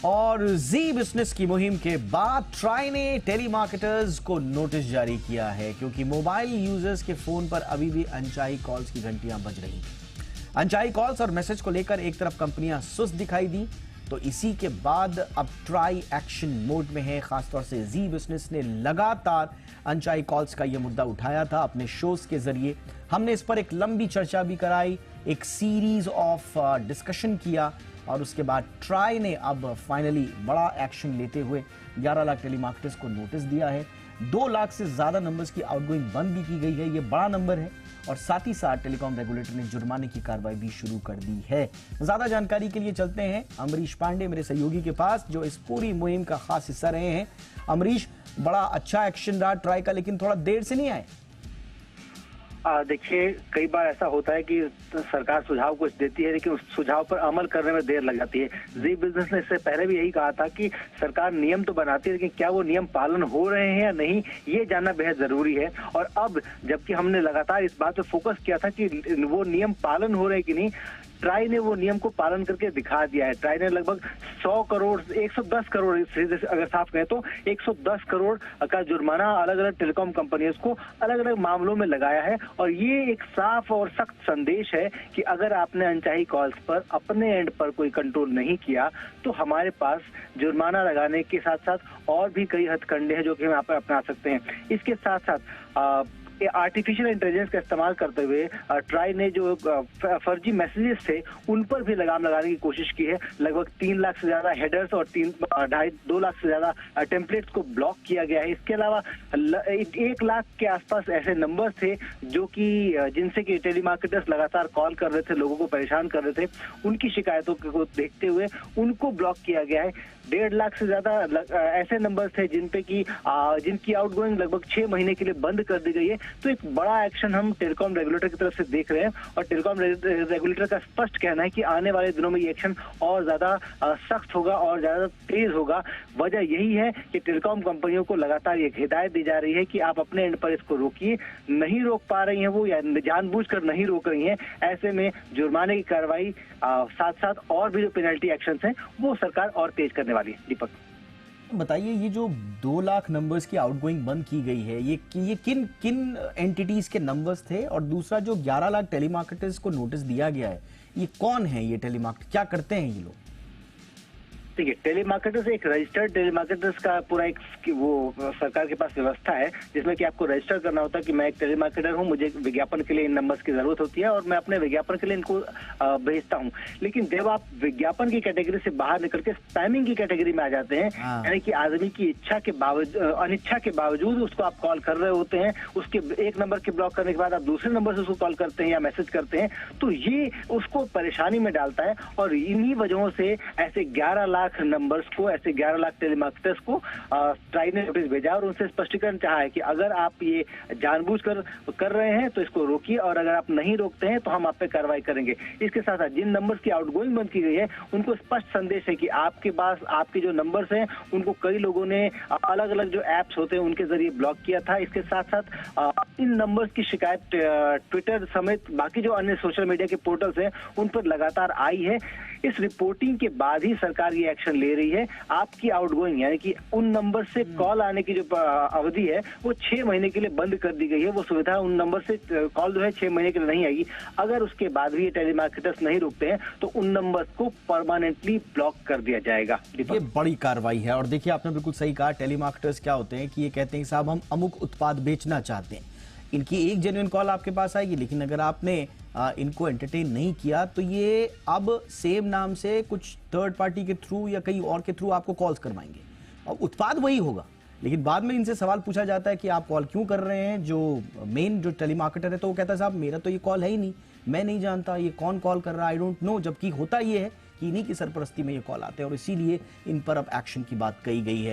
और जी बिजनेस की मुहिम के बाद ट्राई ने टेलीमार्केटर्स को नोटिस जारी किया है क्योंकि मोबाइल यूजर्स के फोन पर अभी भी अनचाही कॉल्स की घंटियां बज रही हैं। अनचाही कॉल्स और मैसेज को लेकर एक तरफ कंपनियां सुस्त दिखाई दी तो इसी के बाद अब ट्राई एक्शन मोड में है। खासतौर से जी बिजनेस ने लगातार अनचाही कॉल्स का यह मुद्दा उठाया था अपने शोज के जरिए। हमने इस पर एक लंबी चर्चा भी कराई, एक सीरीज ऑफ डिस्कशन किया और उसके बाद ट्राई ने अब फाइनली बड़ा एक्शन लेते हुए 11 लाख टेलीमार्केटर्स को नोटिस दिया है। 2 लाख से ज्यादा नंबर्स की आउटगोइंग बंद भी की गई है। ये बड़ा नंबर है और साथ ही साथ टेलीकॉम रेगुलेटर ने जुर्माने की कार्रवाई भी शुरू कर दी है। ज्यादा जानकारी के लिए चलते हैं अमरीश पांडे मेरे सहयोगी के पास जो इस पूरी मुहिम का खास हिस्सा रहे हैं। अमरीश, बड़ा अच्छा एक्शन रहा ट्राई का, लेकिन थोड़ा देर से नहीं आए। देखिए, कई बार ऐसा होता है कि सरकार सुझाव कुछ देती है लेकिन उस सुझाव पर अमल करने में देर लग जाती है। जी बिजनेस ने इससे पहले भी यही कहा था कि सरकार नियम तो बनाती है लेकिन क्या वो नियम पालन हो रहे हैं या नहीं, ये जानना बेहद जरूरी है। और अब जबकि हमने लगातार इस बात पर फोकस किया था कि वो नियम पालन हो रहे हैं कि नहीं, ट्राई ने वो नियम को पालन करके दिखा दिया है। ट्राई ने लगभग 100 करोड़ 110 करोड़ अगर साफ कहें तो 110 करोड़ का जुर्माना अलग अलग टेलीकॉम कंपनियों को अलग अलग मामलों में लगाया है। और ये एक साफ और सख्त संदेश है कि अगर आपने अनचाही कॉल्स पर अपने एंड पर कोई कंट्रोल नहीं किया तो हमारे पास जुर्माना लगाने के साथ साथ और भी कई हथकंडे हैं जो कि हम यहाँ पर अपना सकते हैं। इसके साथ साथ आर्टिफिशियल इंटेलिजेंस का इस्तेमाल करते हुए ट्राई ने जो फर्जी मैसेजेस थे उन पर भी लगाम लगाने की कोशिश की है। लगभग 3 लाख से ज्यादा हेडर्स और 2.5 लाख से ज्यादा टेम्पलेट्स को ब्लॉक किया गया है। इसके अलावा 1 लाख के आसपास ऐसे नंबर थे जो कि जिनसे कि टेलीमार्केटर्स लगातार कॉल कर रहे थे, लोगों को परेशान कर रहे थे। उनकी शिकायतों को देखते हुए उनको ब्लॉक किया गया है। 1.5 लाख से ज्यादा ऐसे नंबर थे जिनकी आउटगोइंग लगभग 6 महीने के लिए बंद कर दी गई है। तो एक बड़ा एक्शन हम टेलीकॉम रेगुलेटर की तरफ से देख रहे हैं और टेलीकॉम रेगुलेटर का स्पष्ट कहना है कि आने वाले दिनों में ये एक्शन और ज्यादा सख्त होगा और ज्यादा तेज होगा। वजह यही है कि टेलीकॉम कंपनियों को लगातार ये हिदायत दी जा रही है कि आप अपने एंड पर इसको रोकिए। नहीं रोक पा रही हैं वो या जानबूझकर नहीं रोक रही हैं, ऐसे में जुर्माने की कार्रवाई साथ साथ और भी जो पेनल्टी एक्शन हैं वो सरकार और तेज करने वाली है। दीपक बताइए, ये जो 2 लाख नंबर्स की आउटगोइंग बंद की गई है ये किन किन एंटिटीज के नंबर्स थे और दूसरा जो 11 लाख टेलीमार्केटर्स को नोटिस दिया गया है ये कौन है? ये टेलीमार्केटर क्या करते हैं ये लोग? देखिए, टेलीमार्केटर्स एक रजिस्टर्ड टेलीमार्केटर्स का पूरा एक वो सरकार के पास व्यवस्था है जिसमें कि आपको रजिस्टर करना होता है कि मैं एक टेलीमार्केटर हूं, मुझे विज्ञापन के लिए इन नंबर्स की जरूरत होती है और मैं अपने विज्ञापन के लिए इनको भेजता हूं। लेकिन जब आप विज्ञापन की कैटेगरी से बाहर निकल के स्पैमिंग की कैटेगरी में आ जाते हैं, यानी कि आदमी की इच्छा के बावजूद अनिच्छा के बावजूद उसको आप कॉल कर रहे होते हैं, उसके एक नंबर के ब्लॉक करने के बाद आप दूसरे नंबर से उसको कॉल करते हैं या मैसेज करते हैं, तो ये उसको परेशानी में डालता है। और इन्हीं वजहों से ऐसे 11 लाख नंबर्स को, ऐसे 11 लाख टेलीमार्केटर्स को ट्राई ने नोटिस भेजा और उनसे स्पष्टीकरण चाहा है कि अगर आप ये जानबूझकर कर रहे हैं तो इसको रोकिए और अगर आप नहीं रोकते हैं तो हम आप पे कार्रवाई करेंगे। इसके साथ साथ जिन नंबर्स की आउटगोइंग बंद की गई है उनको स्पष्ट संदेश है कि आपके पास आपके जो नंबर्स हैं उनको कई लोगों ने अलग अलग जो एप्स होते हैं उनके जरिए ब्लॉक किया था। इसके साथ साथ इन नंबर्स की शिकायत ट्विटर समेत बाकी जो अन्य सोशल मीडिया के पोर्टल्स हैं उन पर लगातार आई है। इस रिपोर्टिंग के बाद ही सरकार ये एक्शन ले रही है। आपकी आउटगोइंग यानी कि उन नंबर से कॉल आने की जो अवधि है वो 6 महीने के लिए बंद कर दी गई है। वो सुविधा उन नंबर से कॉल जो है 6 महीने के लिए नहीं आएगी। अगर उसके बाद भी ये टेलीमार्केटर्स नहीं रुकते हैं तो उन नंबर्स को परमानेंटली ब्लॉक कर दिया जाएगा। ये बड़ी कार्रवाई है और देखिए आपने बिल्कुल सही कहा, टेलीमार्केटर्स क्या होते हैं कि ये कहते हैं साहब हम अमुक उत्पाद बेचना चाहते हैं। इनकी एक जेन्युइन कॉल आपके पास आएगी लेकिन अगर आपने इनको एंटरटेन नहीं किया तो ये अब सेम नाम से कुछ थर्ड पार्टी के थ्रू या कहीं और के थ्रू आपको कॉल्स करवाएंगे और उत्पाद वही होगा। लेकिन बाद में इनसे सवाल पूछा जाता है कि आप कॉल क्यों कर रहे हैं, जो मेन जो टेलीमार्केटर है तो वो कहता है साहब मेरा तो ये कॉल है ही नहीं, मैं नहीं जानता ये कौन कॉल कर रहा है, आई डोंट नो। जबकि होता ये है कि इन्हीं की सरपरस्ती में ये कॉल आते हैं और इसीलिए इन पर अब एक्शन की बात कही गई है।